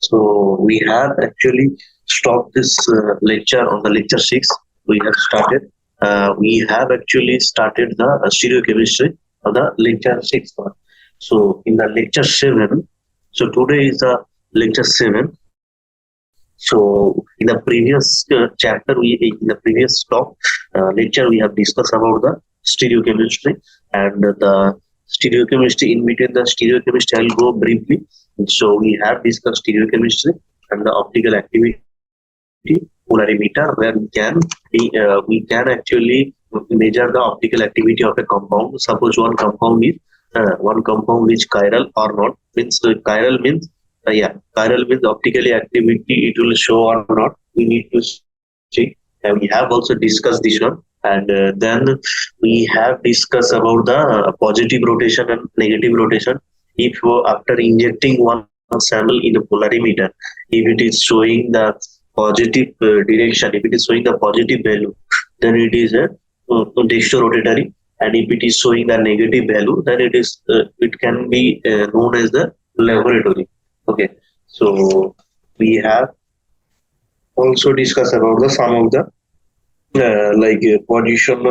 So we have actually stopped this lecture on the lecture 6. We have started. We have actually started the stereochemistry of the lecture 6 one. So in the lecture 7, so today is the lecture 7. So in the previous chapter, in the previous talk lecture, we have discussed about the stereochemistry and the stereochemistry. In between the stereochemistry, I'll go briefly. So we have discussed stereochemistry and the optical activity polarimeter, where we can actually measure the optical activity of a compound. Suppose one compound is chiral or not. Means chiral means chiral means optically activity it will show or not. We need to see. And we have also discussed this one. And then we have discussed about the positive rotation and negative rotation. If after injecting one sample in a polarimeter, if it is showing the positive direction, if it is showing the positive value, then it is a dextrorotatory. And if it is showing the negative value, then it can be known as the laboratory. Okay, so we have also discussed about the some of the position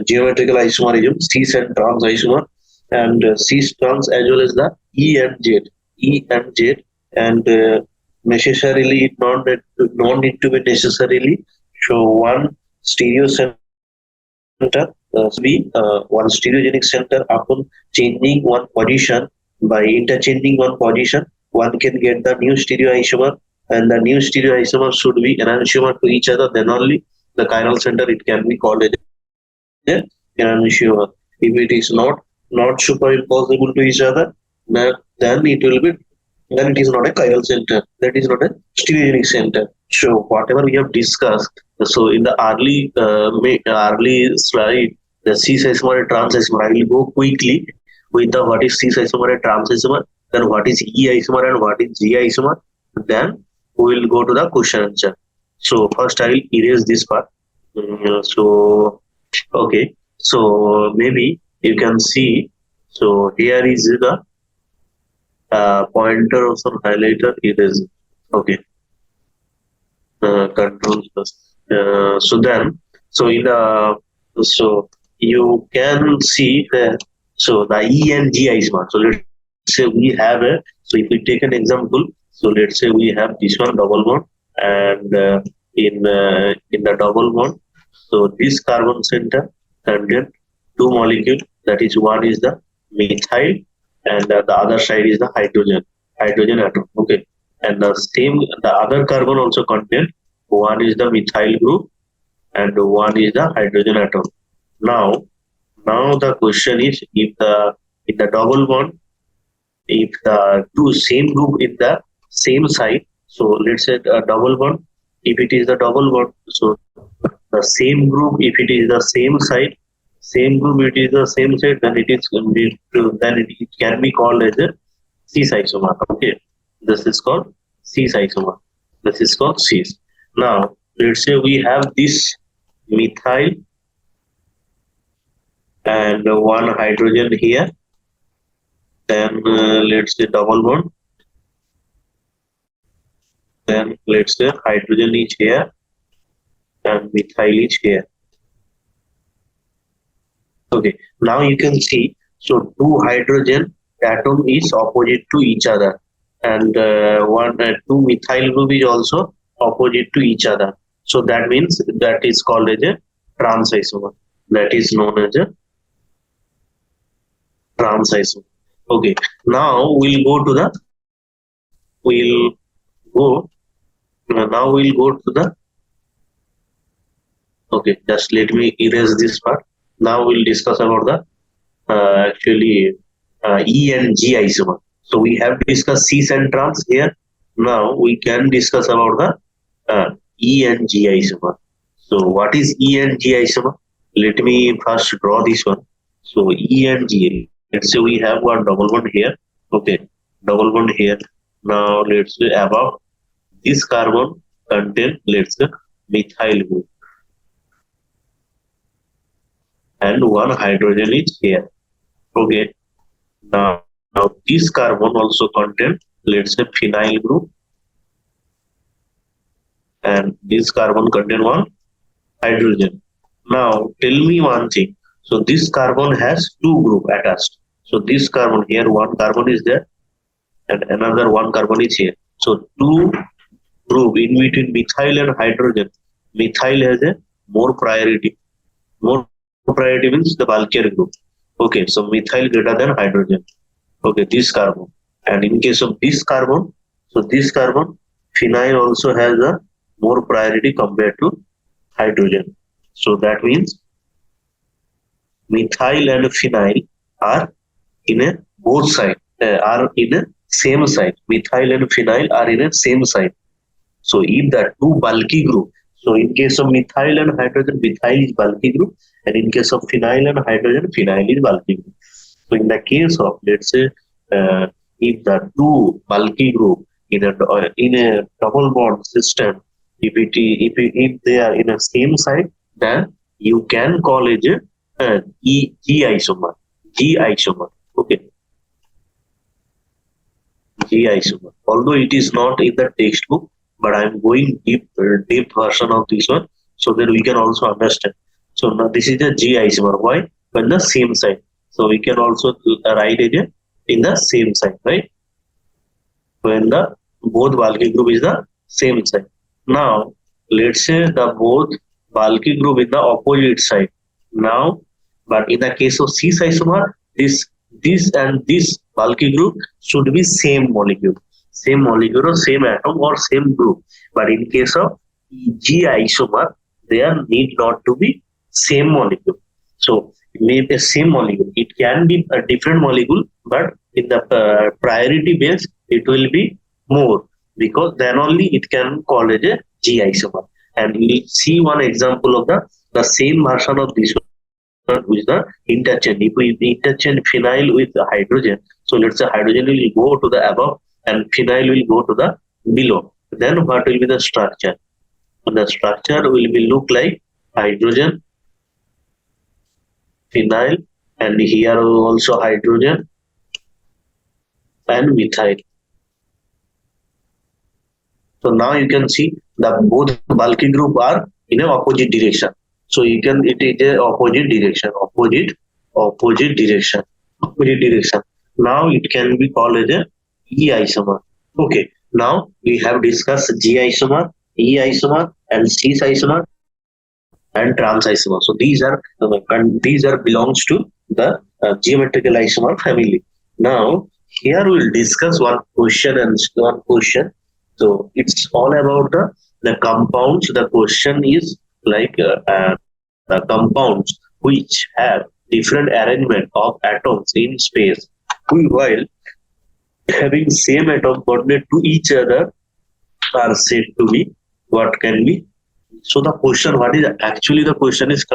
geometrical isomerism, cis and trans isomer, and cis trans as well as the E and Z, and necessarily it not need to be necessarily show one stereo center. Be one stereogenic center upon changing one position. By interchanging one position, one can get the new stereoisomer, and the new stereoisomer should be enantiomer to each other. Then only the chiral center it can be called as enantiomer. If it is not superimposable to each other, then it will be then it is not a chiral center. That is not a stereogenic center. So whatever we have discussed, so in the early slide, the cis isomer and trans isomer, I will go quickly with the what is cis isomer and trans isomer, then what is E isomer and what is G isomer. Then we will go to the question answer. So first I will erase this part. So okay, so maybe you can see. So here is the pointer or some highlighter. It is okay. Control plus. So in the so you can see so the E and G isomer. So let's say we have a, so if we take an example, so let's say we have this one double bond, and in the double bond, so this carbon center contain two molecules. That is, one is the methyl, and the other side is the hydrogen atom. Okay, and the other carbon also contain, one is the methyl group and one is the hydrogen atom. Now the question is, if the in the double bond, if the two same group in the same side, so let's say a double bond, if it is the double bond, so the same group, if it is the same group, it is the same side, then it can be called as a cis isomer. Okay, this is called cis isomer. This is called cis. Now let's say we have this methyl and one hydrogen here. Then let's say double bond. Then let's say hydrogen is here and methyl is here. Okay, now you can see, so two hydrogen atom is opposite to each other, and two methyl group is also opposite to each other. So that means that is called as a trans isomer. That is known as a trans isomer. Okay, now we'll go to the okay, just let me erase this part. Now we'll discuss about the actually E and G isomer. So we have discussed cis and trans here. Now we can discuss about the E and G isomer. So what is E and G isomer? Let me first draw this one. So E and G. Let's say we have one double bond here. Okay, double bond here. Now let's say above this carbon contain, let's say, methyl group, and one hydrogen is here. Okay, now this carbon also contain, let's say, phenyl group, and this carbon contain one hydrogen. Now tell me one thing. So this carbon has two group attached. So this carbon here, one carbon is there and another one carbon is here. So two group in between methyl and hydrogen. Methyl has a more priority. More priority means the bulkier group. Okay, so methyl greater than hydrogen. Okay, this carbon. And in case of this carbon, so this carbon, phenyl also has a more priority compared to hydrogen. So that means methyl and phenyl are in a both side, are in a same side. Methyl and phenyl are in a same side. So if the two bulky group, so in case of methyl and hydrogen, methyl is bulky group, and in case of phenyl and hydrogen, phenyl is bulky group. So in the case of, let's say, if the two bulky group in a double bond system, if they are in a same side, then you can call it a G isomer. G isomer. Okay. G isomer. Although it is not in the textbook, but I'm going deep version of this one so that we can also understand. So now this is the G isomer. Why? On the same side. So we can also write it in the same side, right? When the both bulky group is the same side. Now let's say the both bulky group in the opposite side. Now, but in the case of cis isomer, this and this bulky group should be same molecule or same atom or same group. But in case of G isomer, there need not to be same molecule. So it may be a same molecule. It can be a different molecule, but in the priority base, it will be more, because then only it can call it a G isomer. And we will see one example of the same version of this one, which is the interchange. If we interchange phenyl with hydrogen, so let's say hydrogen will go to the above and phenyl will go to the below. Then what will be the structure? The structure will be look like hydrogen, phenyl, and here also hydrogen and methyl. So now you can see that both bulky group are in an opposite direction. So you can, it is a opposite direction. Now it can be called as a E isomer. Okay. Now we have discussed G isomer, E isomer, and cis isomer, and trans isomer. So these are belongs to the geometrical isomer family. Now here we will discuss one question. So it's all about the compounds. The question is like the compounds which have different arrangement of atoms in space, while having same atom bonded to each other are said to be what can be. So the question, what is actually the question is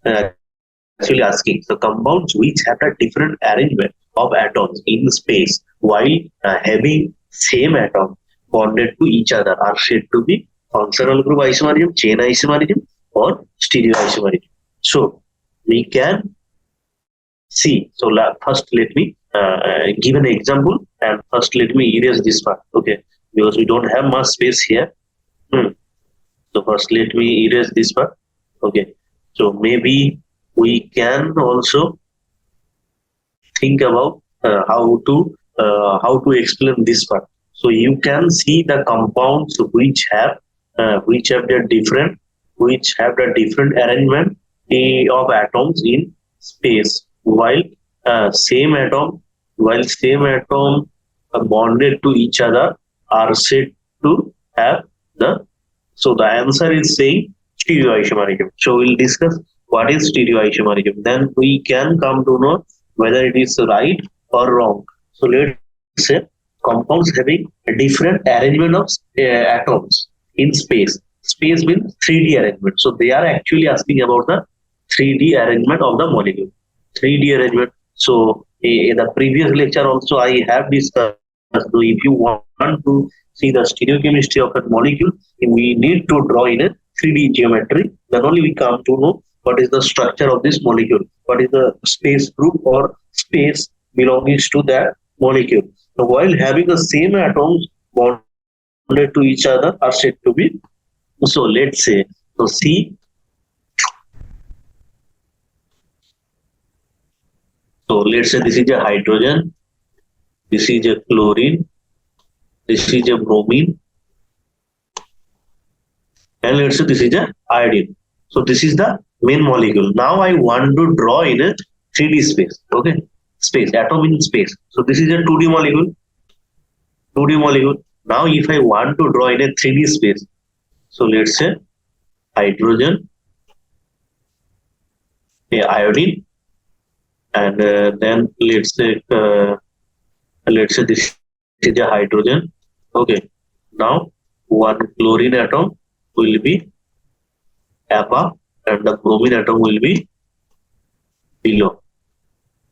actually asking, the compounds which have a different arrangement of atoms in space while having same atom bonded to each other are said to be functional group isomerism, chain isomerism, or stereoisomerism. So we can see. So first let me give an example, and first let me erase this part. Okay, because we don't have much space here. So first let me erase this part. Okay, so maybe we can also think about how to explain this part. So you can see the compounds which have the different arrangement of atoms in space, while same atom bonded to each other are said to have the. So the answer is saying stereoisomerism. So we'll discuss what is stereoisomerism. Then we can come to know whether it is right or wrong. So let's say compounds having a different arrangement of atoms in space. Space means 3D arrangement. So they are actually asking about the 3D arrangement of the molecule. 3D arrangement. So in the previous lecture also I have discussed. So if you want to see the stereochemistry of a molecule, we need to draw in a 3D geometry. Then only we come to know what is the structure of this molecule, what is the space group or space belongs to that molecule. While having the same atoms bonded to each other are said to be So let's say, so C, so let's say this is a hydrogen, this is a chlorine, this is a bromine, and let's say this is a iodine. So this is the main molecule. Now I want to draw in a 3D space. Okay, space, atom in space. So this is a 2D molecule. 2D molecule. Now if I want to draw in a 3D space, so let's say hydrogen, a iodine, and then let's say this is a hydrogen. Okay. Now one chlorine atom will be above and the bromine atom will be below.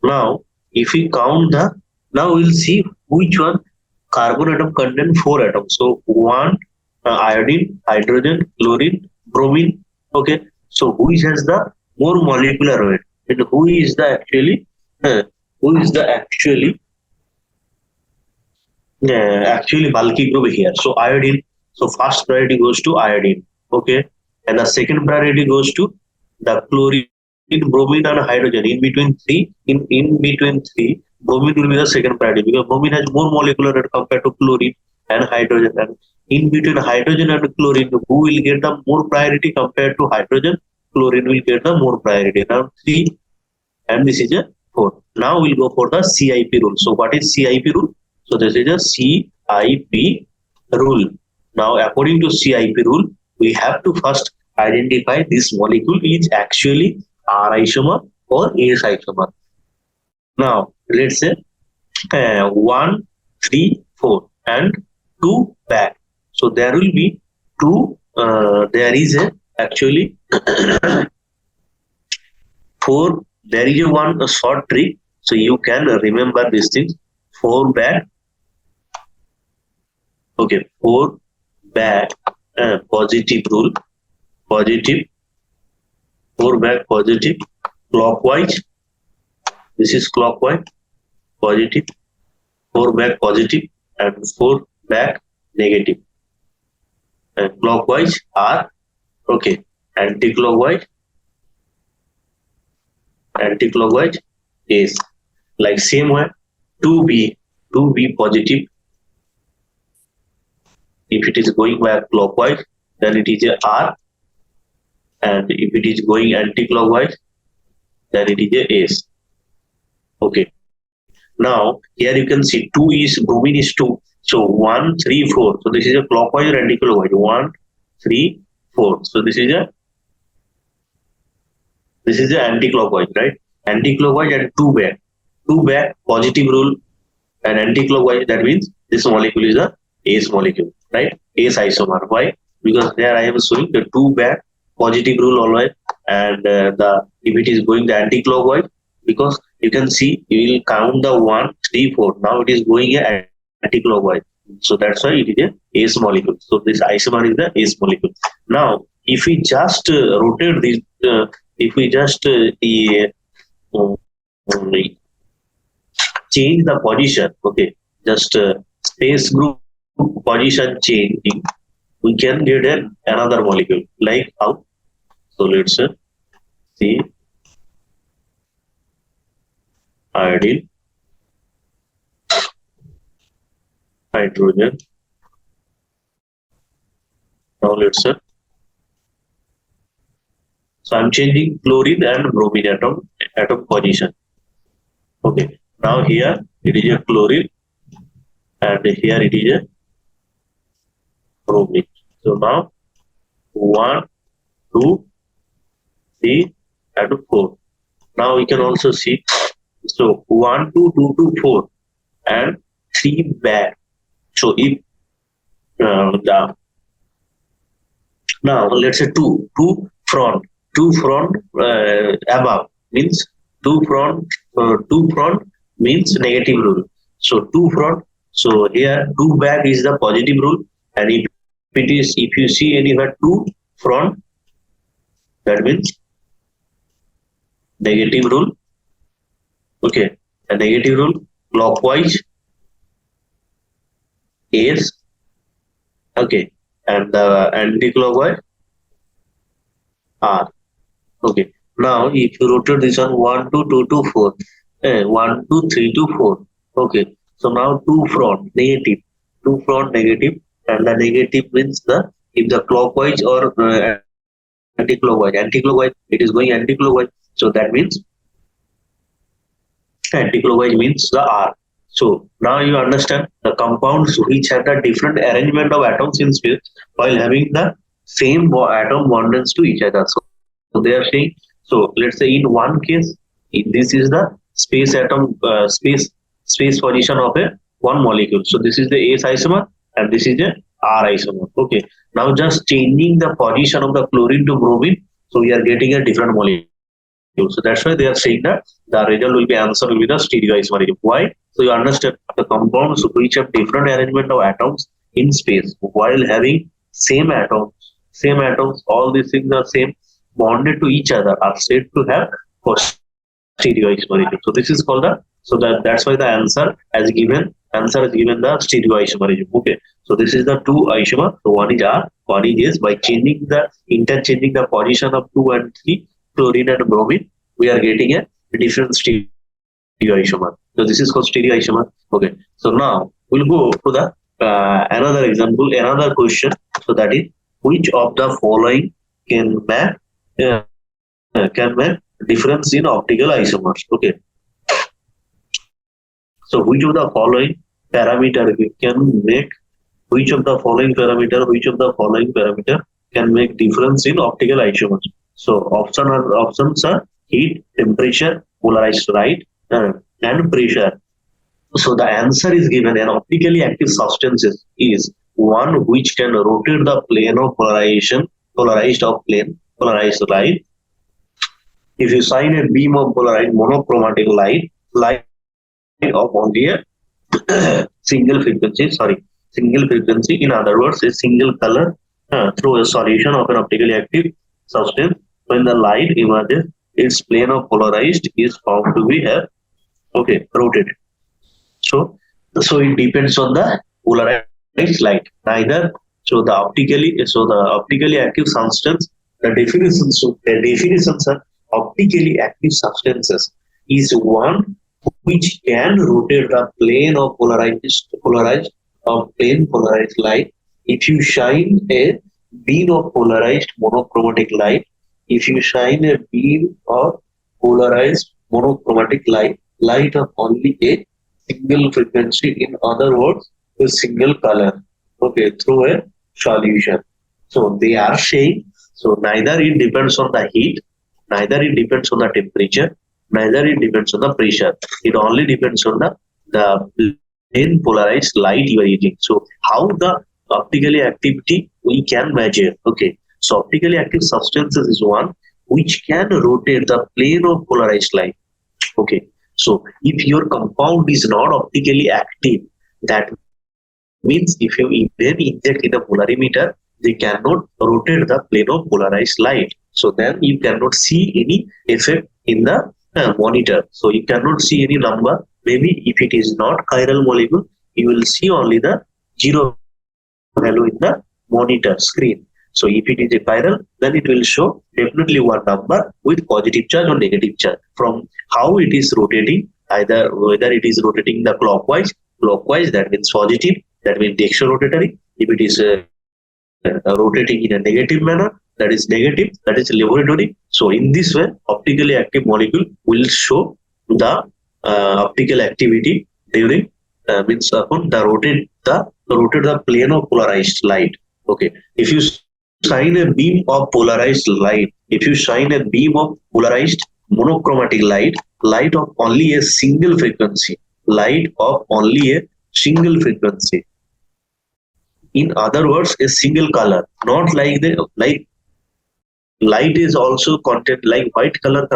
Now if we count the, now we'll see which one carbon atom contain 4 atoms. So one iodine, hydrogen, chlorine, bromine. Okay. So which has the more molecular weight? And who is the actually uh, who is the actually bulky group here? So iodine. So first priority goes to iodine. Okay. And the second priority goes to the chlorine, bromine, and hydrogen. In between three, bromine will be the second priority because bromine has more molecular weight compared to chlorine and hydrogen. And in between hydrogen and chlorine, who will get the more priority compared to hydrogen? Chlorine will get the more priority. Now three, and this is a 4. Now we'll go for the CIP rule. So what is CIP rule? So this is a CIP rule. Now according to CIP rule, we have to first identify this molecule is actually R isomer or S isomer. Now let's say 1, 3, 4 and 2 back. So there will be 2, there is a actually 4, there is a short trick, so you can remember these things. 4 back, okay, 4 back, positive rule, positive, 4 back positive, clockwise, this is clockwise, positive, 4 back positive, and 4 back negative, and clockwise are okay, anti-clockwise is like same way 2b positive, if it is going back clockwise then it is a R, and if it is going anti-clockwise then it is a S. Okay, now here you can see 2 is bromine is 2, so 1, 3, 4, so this is a clockwise or anti-clockwise, 1, 3, 4, so this is a anti-clockwise, right? Anti-clockwise and 2 back positive rule, and anti-clockwise, that means this molecule is a ACE molecule, right? ACE isomer. Why? Because there I am showing the 2 back positive rule always, and the if it is going the anti-clockwise, because you can see you will count the 1, 3, 4. Now it is going a anti-clockwise, so that's why it is a ACE molecule. So this isomer is the ACE molecule. Now if we just rotate this, if we just change the position, okay, just space group position changing, we can get another molecule. Like how? So let's see iodine, hydrogen. Now let's so I'm changing chlorine and bromine atom position. Okay, now here it is a chlorine and here it is a bromine. So now 1, 2, 3 and 4. Now we can also see, so 1, 2, 2 to 4 and 3 back. So if now let's say 2 front, above means 2 front means negative rule. So 2 front, so here 2 back is the positive rule, and if you see anywhere 2 front, that means negative rule. Okay, a negative rule, clockwise is okay, and the anticlockwise R. Okay. Now, if you rotate this one 1 to 2 to 4, 1 to 3 to 4. Okay. So now two front negative, and the negative means the if the clockwise or anticlockwise, it is going anticlockwise. So that means anticlockwise means the R. So now you understand the compounds which have the different arrangement of atoms in space while having the same atom bondings to each other. So they are saying, so let's say in one case, this is the space atom space position of a one molecule. So this is the S isomer and this is the R isomer. Okay. Now just changing the position of the chlorine to bromine, so we are getting a different molecule. So that's why they are saying that the result will be answer will be the stereoisomerism. Why? So you understand the compounds which have different arrangement of atoms in space while having same atoms, all these things are same bonded to each other are said to have for stereoisomerism. So this is called the that's why the answer is given the stereoisomerism. Okay. So this is the two isomer. So one is R, one is S. By interchanging the position of 2 and 3, chlorine and bromine, we are getting a different stereoisomer. So this is called stereoisomer. Okay. So now we'll go to the another example, another question. So that is, which of the following can make difference in optical isomers? Okay. So which of the following parameter can make which of the following parameter can make difference in optical isomers? So options are heat, temperature, polarized light, and pressure. So the answer is given: an optically active substance is one which can rotate the plane of polarized light. If you shine a beam of polarized monochromatic light of only a single frequency, in other words, a single color through a solution of an optically active substance, when the light emerges, its plane of polarized is found to be rotated. So it depends on the polarized light. The optically active substance, the definitions are optically active substances is one which can rotate the plane of polarized light. If you shine a beam of polarized monochromatic light, light of only a single frequency, in other words, a single color, through a solution. So they are saying, so neither it depends on the heat, neither it depends on the temperature, neither it depends on the pressure. It only depends on the plane polarized light you are using. So how the optically activity we can measure? Okay. So optically active substances is one which can rotate the plane of polarized light. Okay. So if your compound is not optically active, that means if you even inject in a polarimeter, they cannot rotate the plane of polarized light. So then you cannot see any effect in the monitor. So you cannot see any number. Maybe if it is not chiral molecule, you will see only the zero value in the monitor screen. So if it is a chiral, then it will show definitely one number with positive charge or negative charge from how it is rotating, either whether it is rotating the clockwise, that means positive, that means dextrorotatory. If it is rotating in a negative manner, that is negative, that is laboratory. So in this way, optically active molecule will show the optical activity during means upon the rotate the plane of polarized light. Okay. If you shine a beam of polarized light, monochromatic light of only a single frequency, in other words, a single color, not like light is also content, like white color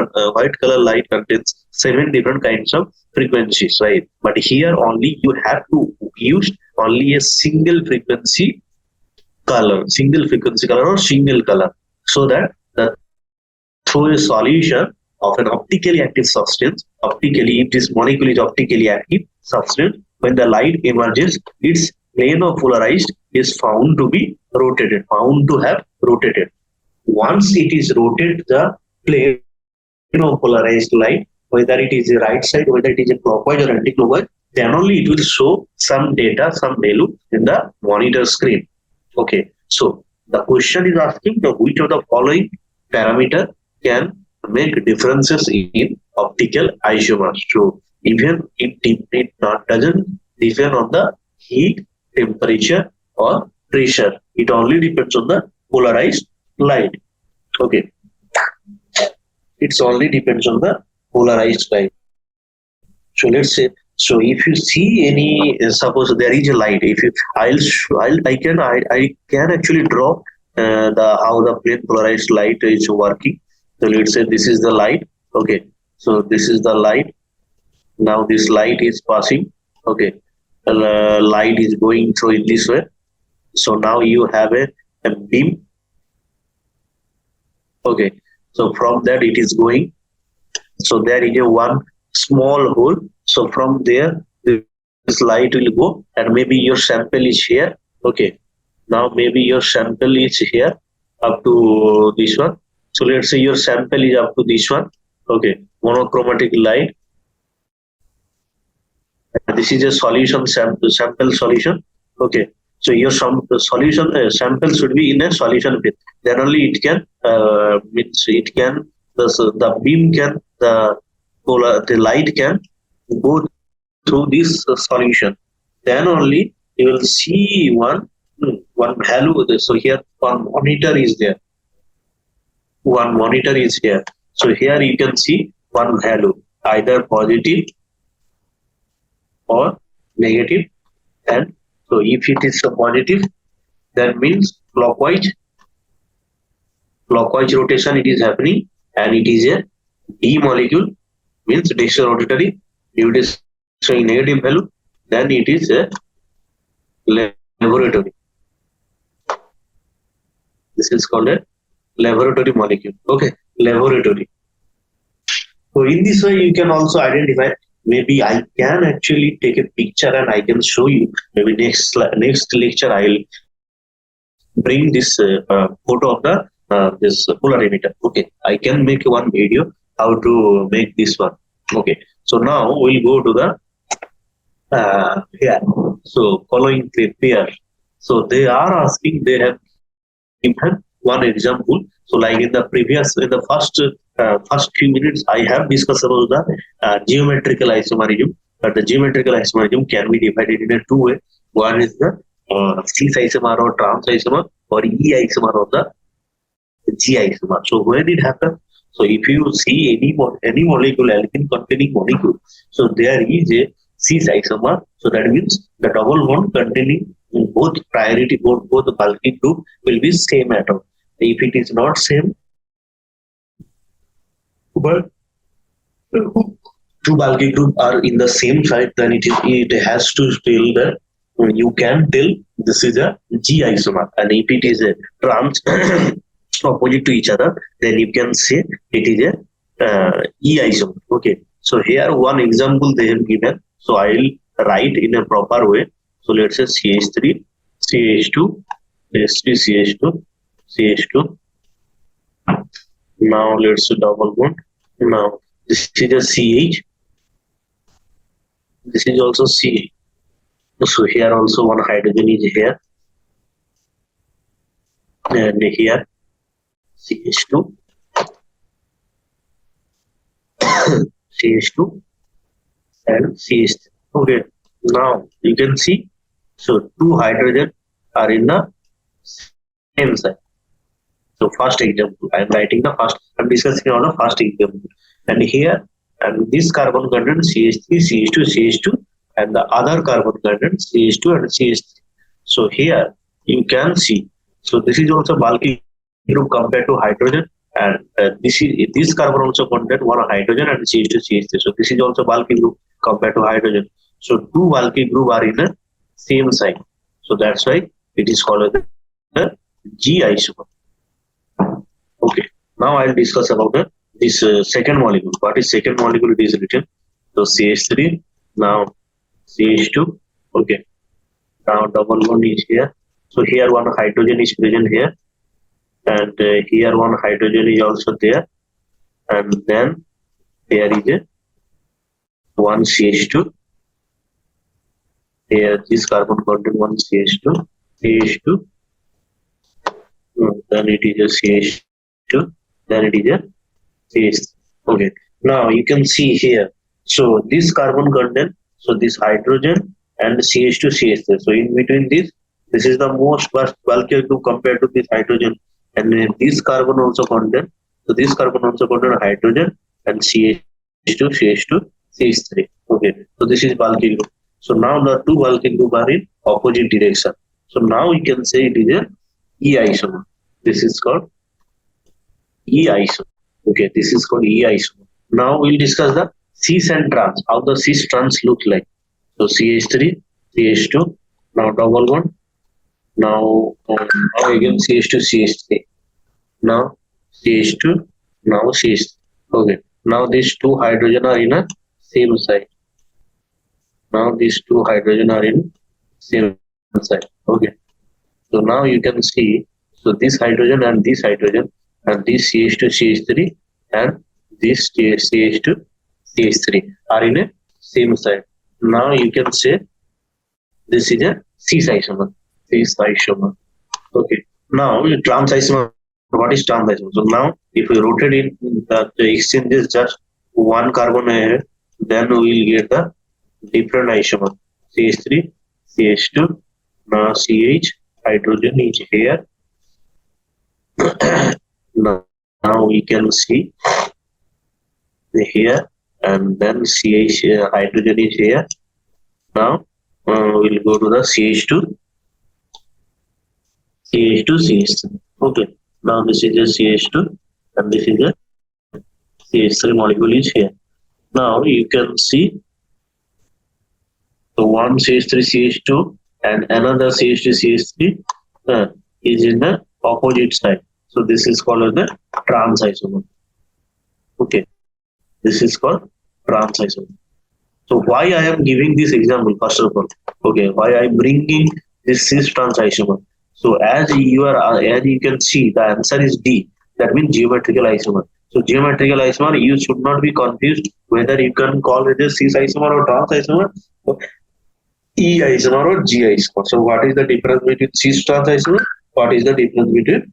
light contains 7 different kinds of frequencies, right? But here only you have to use only a single frequency color or single color, so that through a solution of an optically active substance, if this molecule is optically active substance, when the light emerges, its plane of polarized is found to be rotated, found to have rotated. Once it is rotated, the plane of polarized light, whether it is a right side, whether it is a clockwise or anti-clockwise, then only it will show some data, some value in the monitor screen. Okay, so the question is asking the which of the following parameter can make differences in optical isomers. So even it not doesn't depend on the heat, temperature, or pressure. It only depends on the polarized light. Okay, it's only depends on the polarized light. So let's say, so if you see any, suppose there is a light. If you, I can actually draw the how the plane polarized light is working. So let's say this is the light. Okay, so this is the light. Now this light is passing. Okay, the light is going through in this way. So now you have a beam. Okay, so from that it is going. So there is a one small hole. So from there, this light will go, and maybe your sample is here. Okay, now maybe your sample is here up to this one. So let's say your sample is up to this one. Okay, monochromatic light. This is a solution sample solution. Okay, so your solution sample should be in a solution bit. Then only it can means it can the beam can the light can go through this solution. Then only you will see one value. So here one monitor is there. One monitor is here. So here you can see one value, either positive or negative. And so if it is a positive, that means clockwise rotation it is happening, and it is a D molecule, means distal rotatory. If it is showing negative value, then it is a laboratory. This is called a laboratory molecule. Okay, laboratory. So in this way, you can also identify. Maybe I can actually take a picture and I can show you. Maybe next lecture I'll bring this photo of the this polarimeter. Okay, I can make one video how to make this one. Okay, so now we'll go to the here. So following pair. So they are asking. They have given one example. So like in the previous, in the first few minutes, I have discussed about the geometrical isomerism. But the geometrical isomerism can be divided in a two way. One is the cis isomer or trans isomer, or E isomer or the G isomer. So when it happens, so if you see any molecule, alkene containing molecule, so there is a cis isomer. So that means the double bond containing both priority both the bulky group will be same atom. If it is not same, but two bulky group are in the same site, then it has to tell that you can tell this is a G isomer, and if it is a trans opposite to each other, then you can say it is a E isomer. Okay, so here one example they have given. So I'll write in a proper way. So let's say CH3, CH2, CH3, CH2, CH2. Now let's double bond. Now this is a CH. This is also CH. So here also one hydrogen is here, and here CH2, CH2, and CH3. Okay. Now you can see. So two hydrogen are in the same side. So first example, I am writing the first. I am discussing on the first example, and here and this carbon contains CH3, CH2, CH2, and the other carbon contains CH2 and CH3. So here you can see. So this is also bulky group compared to hydrogen, and this carbon also contains one hydrogen and CH2, CH3. So this is also bulky group compared to hydrogen. So two bulky group are in the same site. So that's why it is called the G isomer. Okay. Now I'll discuss about this second molecule. What is second molecule? It is written. So CH3. Now CH2. Okay. Now double bond is here. So here one hydrogen is present here, and here one hydrogen is also there, and then there is a one CH2. Here this carbon contain one CH2, CH2. Then it is a CH2. Then it is a CH. Okay. Now you can see here. So this carbon content. So this hydrogen and CH2, CH3. So in between this is the most bulkier group compared to this hydrogen, and this carbon also contain. So this carbon also contain hydrogen and CH2, CH2, CH3. Okay. So this is bulky group. So now the two bulky group are in opposite direction. So now you can say it is a E isomer. This is called E isomer. Okay, this is called E isomer. Now we'll discuss the cis and trans, how the cis trans look like. So CH3, CH2, now double one, now again CH2, CH3, now CH2, now CH3. Okay, now these two hydrogen are in a same side. Now these two hydrogen are in same side. Okay, so now you can see, so this hydrogen and this CH2, CH3 and this CH2, CH3 are in a same side. Now you can say this is a cis isomer. Cis isomer. Okay. Now trans isomer. What is trans isomer? So now if we rotate in the exchange is just one carbon ahead, then we will get the different isomer. CH3, CH2, now CH, hydrogen is here. now we can see here, and then CH hydrogen is here. Now we'll go to the CH2, CH3. Okay. Now this is a CH2 and this is a CH3 molecule is here. Now you can see the one CH3, CH2 and another CH2, CH3 is in the opposite side. So this is called the trans isomer. Okay. This is called trans isomer. So why I am giving this example first of all? Okay, why I am bringing this cis trans isomer? So as you can see, the answer is D. That means geometrical isomer. So geometrical isomer, you should not be confused whether you can call it a cis isomer or trans isomer, E isomer or G isomer. So what is the difference between cis trans isomer? What is the difference between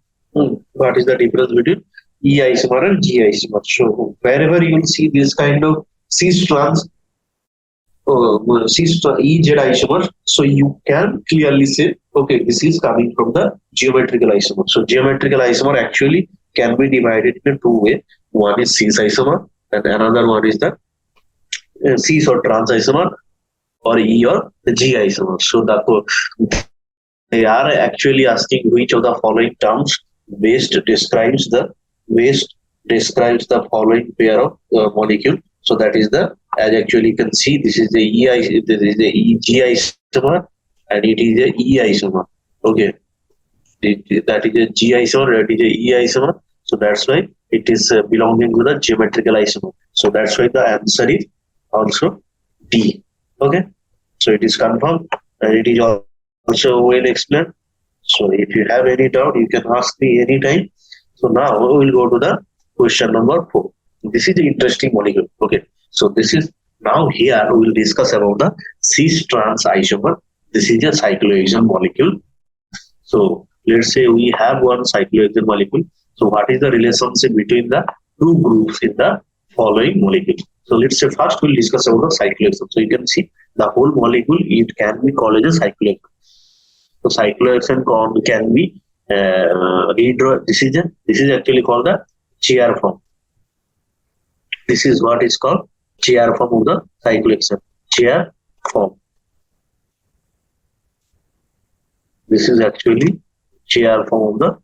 E isomer and G isomer? So wherever you will see this kind of cis trans EZ isomer, so you can clearly say, okay, this is coming from the geometrical isomer. So geometrical isomer actually can be divided in two ways. One is cis isomer and another one is the cis or trans isomer or E or G isomer. So they are actually asking which of the following terms best describes the following pair of molecule. So that is as actually you can see, this is the EG isomer and it is a E isomer. Okay, that is a G isomer, that is a E isomer. So that's why it is belonging to the geometrical isomer. So that's why the answer is also D. Okay, so it is confirmed and it is also well explained. So if you have any doubt, you can ask me anytime. So now we will go to the question number 4. This is the interesting molecule. Okay, so this is now here we will discuss about the cis trans isomer. This is a cyclohexane molecule. So let's say we have one cyclohexane molecule. So what is the relationship between the two groups in the following molecule? So let's say first we'll discuss about the cyclohexane. So you can see the whole molecule, it can be called as a cyclohexane. So cyclohexane can be this is actually called the chair form. This is what is called chair form of the cyclohexane. Chair form. This is actually chair form of the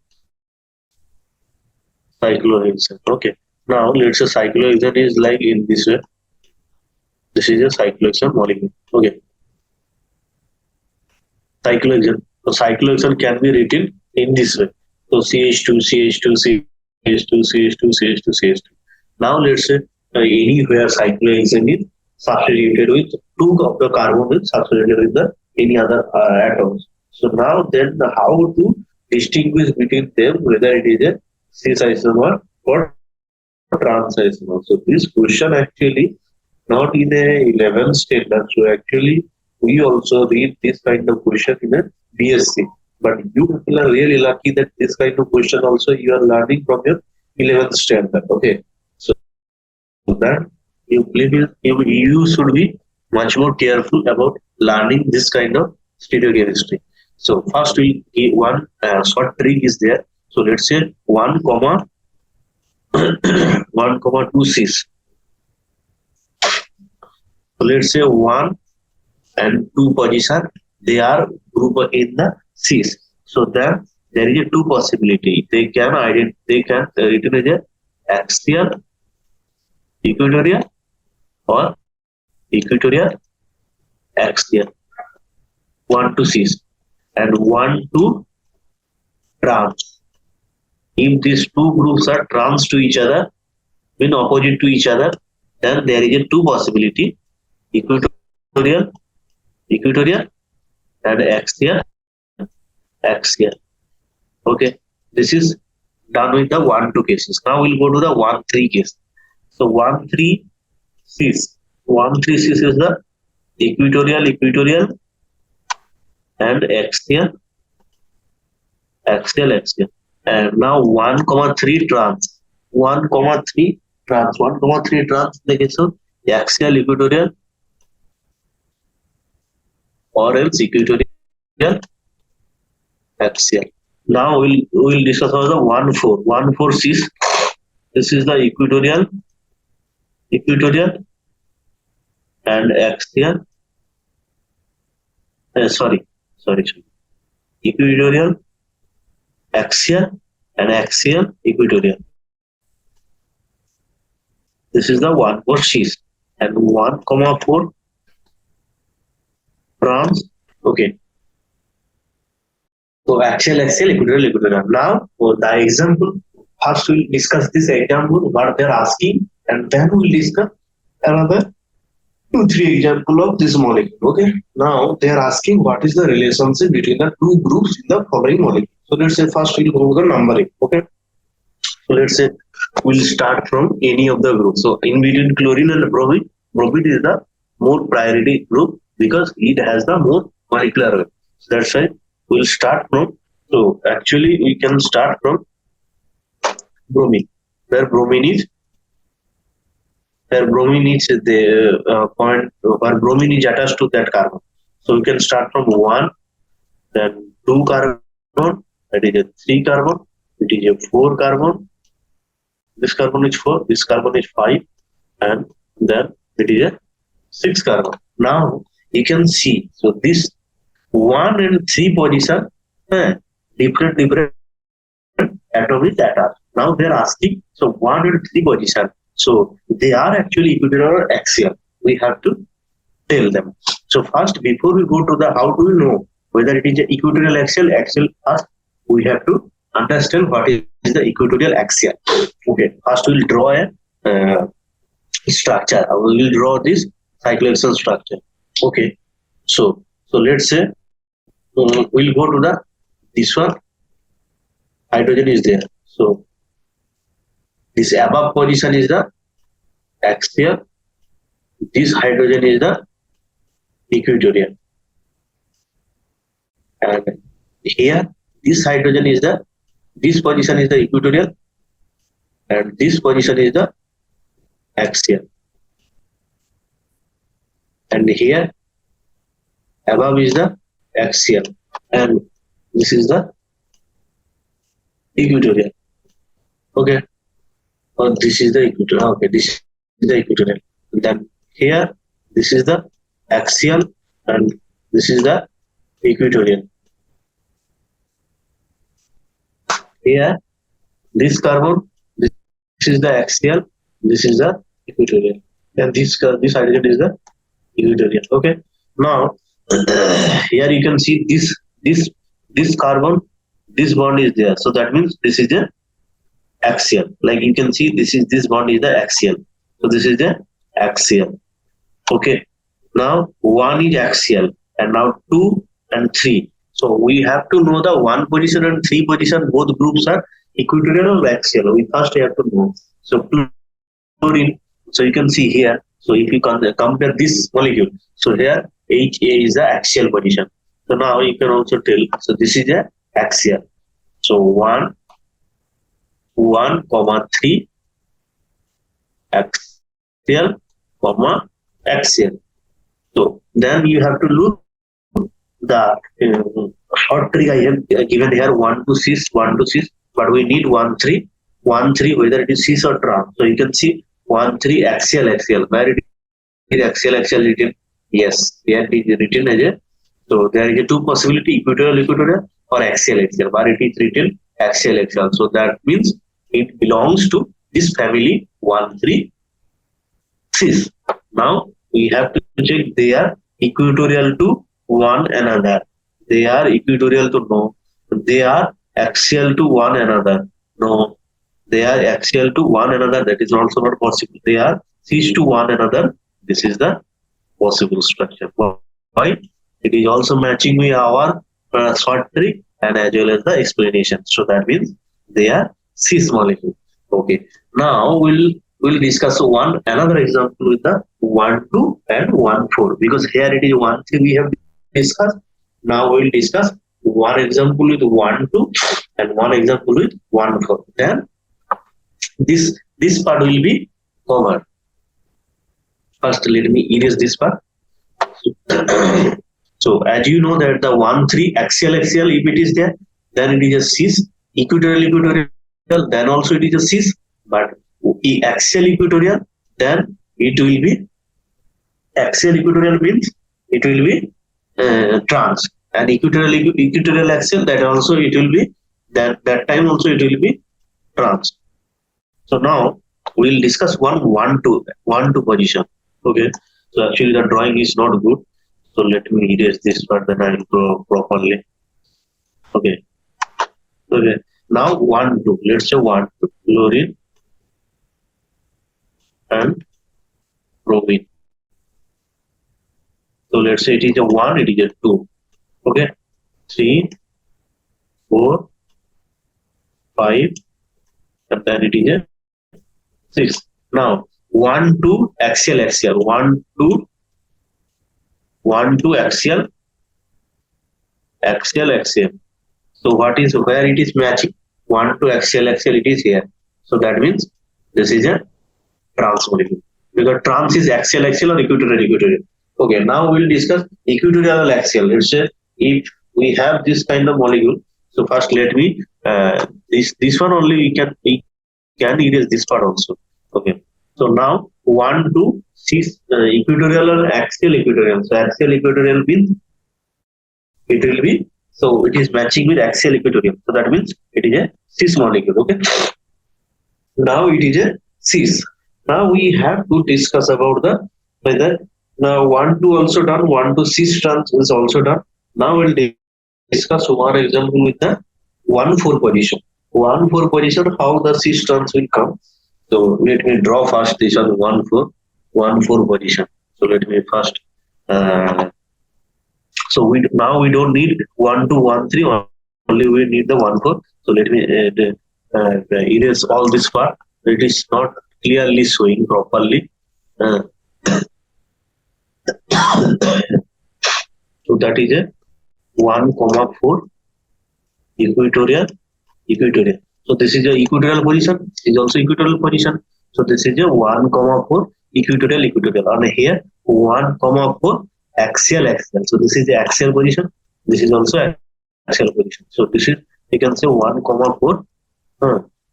cyclohexane. Okay. Now let's say cyclohexane is like in this way. This is a cyclohexane molecule. Okay. Cyclohexane. So cyclohexane can be written in this way. So CH2, CH2, CH2, CH2, CH2, CH2. Now let's say anywhere cyclohexane is substituted with two of the carbon is substituted with the any other atoms. So now then how to distinguish between them whether it is a cis isomer or trans isomer. So this question actually not in a 11th standard. So actually we also read this kind of question in a BSc. But you people are really lucky that this kind of question also you are learning from your 11th standard. Okay. So that you should be much more careful about learning this kind of stereochemistry. So first we give one short trick is there. So let's say 1 comma 1 comma 2 cis. So let's say 1 and 2 position they are grouped in the cis. So then there is a two possibility. They can written as a axial, equatorial, or equatorial axial. 1 to cis and 1 to trans. If these two groups are trans to each other, mean opposite to each other, then there is a two possibility: equatorial, equatorial, and axial, axial. Okay, this is done with the 1-2 cases. Now we'll go to the 1-3 case. So 1-3 cis. 1-3 cis is the equatorial, equatorial, and axial, axial, axial. And now 1,3 trans. 1,3 trans. 1,3 trans in the case of axial, equatorial, or else equatorial, axial. Now we'll discuss about the 1-4. 1-4 cis. This is the equatorial, equatorial, and axial. Sorry. Equatorial, axial, and axial, equatorial. This is the 1-4 cis. And 1,4 trans. Okay. So axial, axial, equatorial, equatorial. Now for the example, first we'll discuss this example, what they're asking, and then we'll discuss another 2-3 example of this molecule. Okay. Now they are asking what is the relationship between the two groups in the following molecule. So let's say first we'll go to the numbering. Okay. So let's say we'll start from any of the groups. So in between chlorine and bromine, bromine is the more priority group because it has the more molecular weight. So that's why we'll start from. So actually we can start from bromine, where bromine is the point where bromine is attached to that carbon. So we can start from 1, then 2 carbon, that is a 3 carbon, it is a 4 carbon, this carbon is 4, this carbon is 5, and then it is a 6 carbon. Now you can see, so this 1 and 3 position, different atom is attached. Now they are asking, so 1 and 3 position, so they are actually equatorial or axial. We have to tell them. So first, before we go to the how do we know whether it is an equatorial axial, first we have to understand what is the equatorial axial. Okay, first we'll draw a structure. We will draw this cyclohexane structure. Okay, so let's say we'll go to the this one. Hydrogen is there. So this above position is the axial. This hydrogen is the equatorial. And here, this hydrogen is this position is the equatorial. And this position is the axial. And here, above is the axial. And this is the equatorial. Okay. Or this is the equatorial. Okay, this is the equatorial. And then here, this is the axial, and this is the equatorial. Here, this carbon, this is the axial, this is the equatorial, and this hydrogen is the equatorial. Okay. Now here you can see this carbon, this bond is there. So that means this is the axial. Like you can see, this bond is the axial. So this is the axial. Okay. Now one is axial. and now 2 and 3. So we have to know the 1 position and 3 position, both groups are equatorial or axial. We first have to know. So fluorine, so you can see here. So if you compare this molecule, so here HA is the axial position. So now you can also tell. So this is a axial. So 1, 3 axial, axial. So then you have to look the short trick I have given here 1 to 6, 1 to 6, but we need 1 3, 1 3 whether it is 6 or trans. So you can see 1 3 axial. Where it is axial written? Yes, here it is written as a. So there is a two possibility: equatorial or axial. But it is written axial. So that means it belongs to this family 1 3 6. Now we have to check they are equatorial to one another. They are equatorial to no. They are axial to one another. No. They are axial to one another. That is also not possible. They are cis to one another. This is the possible structure. Why? It is also matching with our short trick and as well as the explanation. So that means they are cis molecule. Okay. Now we'll discuss another example with the 1 2 and 1 4 because here it is 1 3 we have discussed. Now we'll discuss one example with 1 2 and one example with 1 4. Then this part will be covered. First, let me erase this part. So as you know that the 1 3 axial, if it is there, then it is a cis. Equatorial, then also it is a cis. But axial equatorial, then it will be axial equatorial means it will be trans, and equatorial axial, that also it will be that time also it will be trans. So now we will discuss 1 2 position. Okay. So actually the drawing is not good. So let me erase this part, then I will draw properly. Okay. Okay. Now 1 2. Let's say 1 2 fluorine and bromine. So let's say it is a 1, it is a 2. Okay. 3, 4, 5, and then it is a 6. Now 1 2 axial. 1 2 axial. So what is where it is matching? 1 2 axial, it is here. So that means this is a trans molecule because trans is axial or equatorial. Okay, now we'll discuss equatorial axial. Let's say if we have this kind of molecule. So first let me this one only we can erase this part also. Okay. So now 1 2 6 equatorial or axial equatorial. So axial equatorial means it will be, so it is matching with axial equatorial. So that means it is a cis molecule. Okay. Now it is a cis. Now we have to discuss about the whether now 1 2 also done, 1 2 cis trans is also done. Now we'll discuss one example with the 1 4 position. 1 4 position, how the cis trans will come. So let me draw first this on 1 4 position. So let me first. So now we don't need 1 2 1 3. Only we need the 1 4. So let me erase all this part. It is not clearly showing properly. So that is a 1 4 equatorial. So this is a equatorial position. Is also equatorial position. So this is a 1 4 equatorial. And here 1 4 axial. So this is the axial position. This is also axial position. So this is, you can say 1 4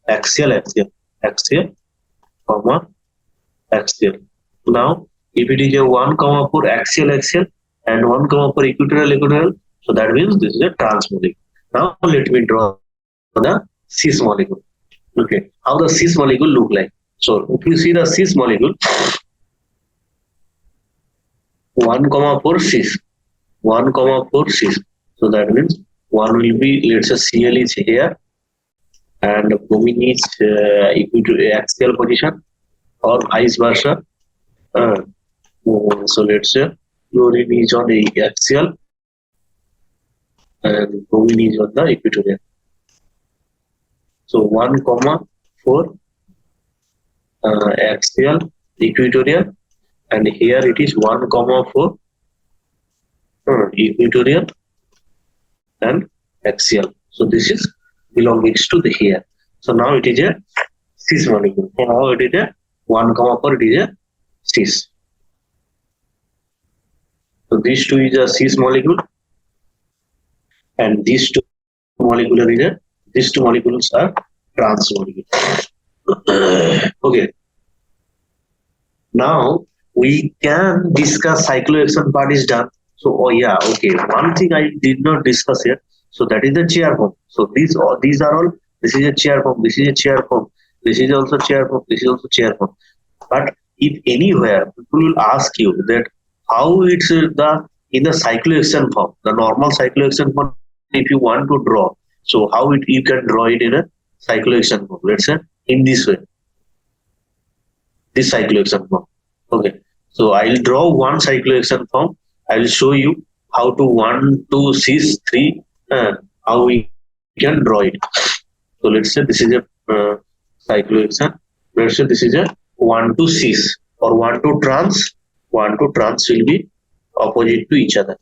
axial. Now if it is a 1 4 axial and 1 4 equatorial, so that means this is a trans molecule. Now let me draw the cis molecule. Okay, how the cis molecule look like. So if you see the cis molecule, 1 4 cis, 1 4 cis. So that means one will be, let's say Cl is here and bromine is axial position or vice versa. So let's say Chlorine is on the axial and bromine is on the equatorial. So 1,4 axial, equatorial, and here it is 1,4 equatorial and axial. So this is belongs to the here. So now it is a cis molecule. So now it is a 1,4, it is a cis. So these two is a cis molecule, and these two molecules are trans molecules. Okay. Now we can discuss cyclohexane part is done. So okay. One thing I did not discuss here. So that is the chair form. So these are all. This is a chair form. This is a chair form. This is also chair form. This is also chair form. But if anywhere people will ask you that how it's in the cyclohexane form, the normal cyclohexane form, if you want to draw, so how you can draw it in a cyclohexane form? Let's say in this way, this cyclohexane form. Okay, so I'll draw one cyclohexane form. I'll show you how to 1, 2, 6, 3, how we can draw it. So let's say this is a cyclohexane. Let's say this is a 1 to cis or 1 to trans. 1 to trans will be opposite to each other.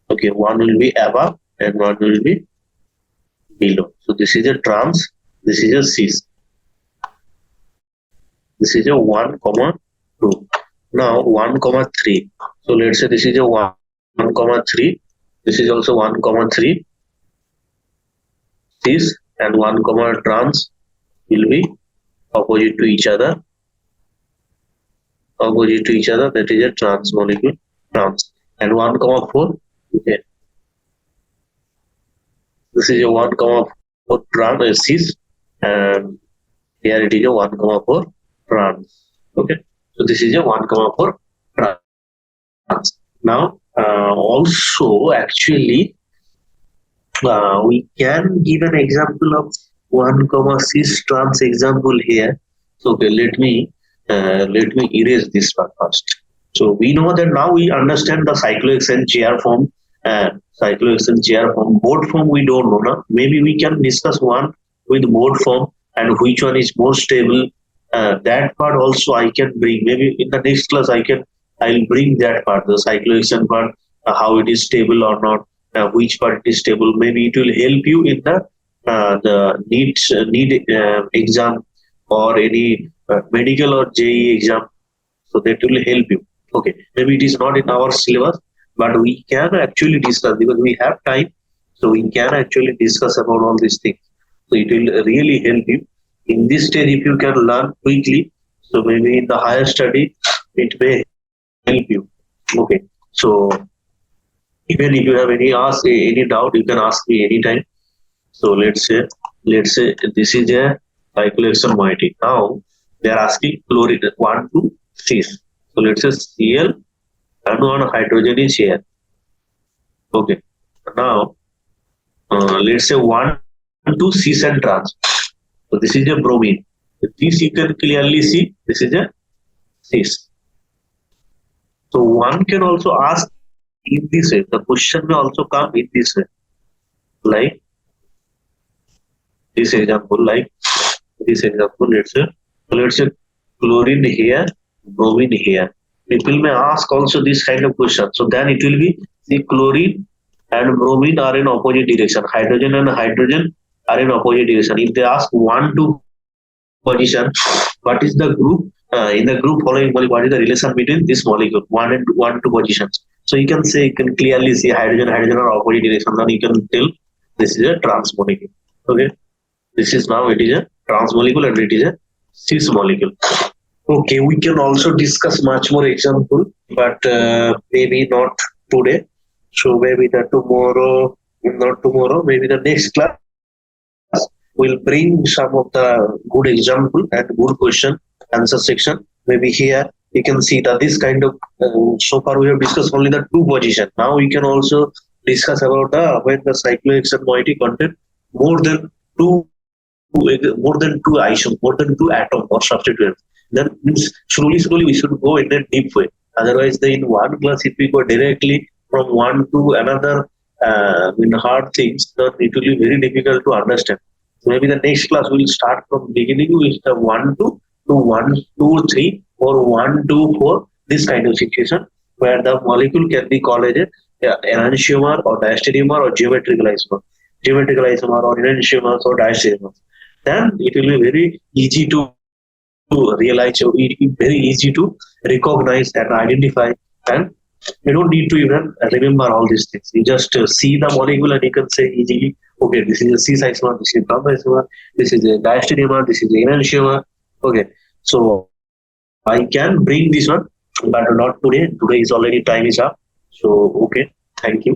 Okay, one will be above and one will be below. So this is a trans, this is a cis. This is a 1, 2. Now 1, 3. So let's say this is a 1, 3. This is also 1, 3. Cis and 1, trans will be opposite to each other. That is a trans molecule, trans. And 1, 4. Okay. This is a 1, 4 trans cis, and here it is a 1, 4 trans. Okay. So this is a 1, 4 trans. Now also actually we can give an example of 1, cis trans example here. So okay, let me erase this part first. So we know that now we understand the cyclohexane chair form and cyclohexane chair form. Board form we don't know now. Maybe we can discuss one with board form and which one is more stable. That part also I can bring. Maybe in the next class I'll bring that part, the cyclohexane part, how it is stable or not, which part is stable. Maybe it will help you in the need exam or any medical or JE exam. So that will help you. Okay, maybe it is not in our syllabus, but we can actually discuss because we have time. So we can actually discuss about all these things. So it will really help you. In this stage, if you can learn quickly, so maybe in the higher study, it may help you. Okay, so even if you have any doubt, you can ask me anytime. So let's say this is a cyclohexane moiety. Now they are asking chlorine 1 to 6. So let's say Cl and one hydrogen is here. Okay. Now let's say 1 to cis and trans. So this is a bromine. This you can clearly see. This is a cis. So one can also ask in this way. The question may also come in this way, like this example. Let's say chlorine here, bromine here. People may ask also this kind of question. So then it will be the chlorine and bromine are in opposite direction. Hydrogen and hydrogen are in opposite direction. If they ask 1, 2 position, what is the group? In the group following molecule, what is the relation between this molecule? 1, 2 positions. So you can clearly see hydrogen are opposite direction. Then you can tell this is a trans molecule. Okay. This is now it is a trans molecule and it is a cis molecule. Okay, we can also discuss much more example, but maybe not today. So maybe not tomorrow, maybe the next class will bring some of the good example and good question answer section. Maybe here you can see that this kind of so far we have discussed only the 2 position. Now we can also discuss about when the cyclohexane moiety contain more than 2 isotope, more than 2 atom or substituents. Then means slowly we should go in a deep way. Otherwise, in one class, if we go directly from one to another in hard things, then it will be very difficult to understand. So maybe the next class will start from beginning with the one to one two three or one two four. This kind of situation where the molecule can be called as enantiomer or diastereomer or geometrical isomer or enantiomers or diastereomers. Then it will be very easy to realize, or very easy to recognize and identify, and you don't need to even remember all these things. You just see the molecule and you can say easily, okay, this is a cis isomer, this is a gamma isomer, this is a diastereomer, this is a enantiomer. Okay, so I can bring this one, but not today. Today is already time is up. So okay, thank you.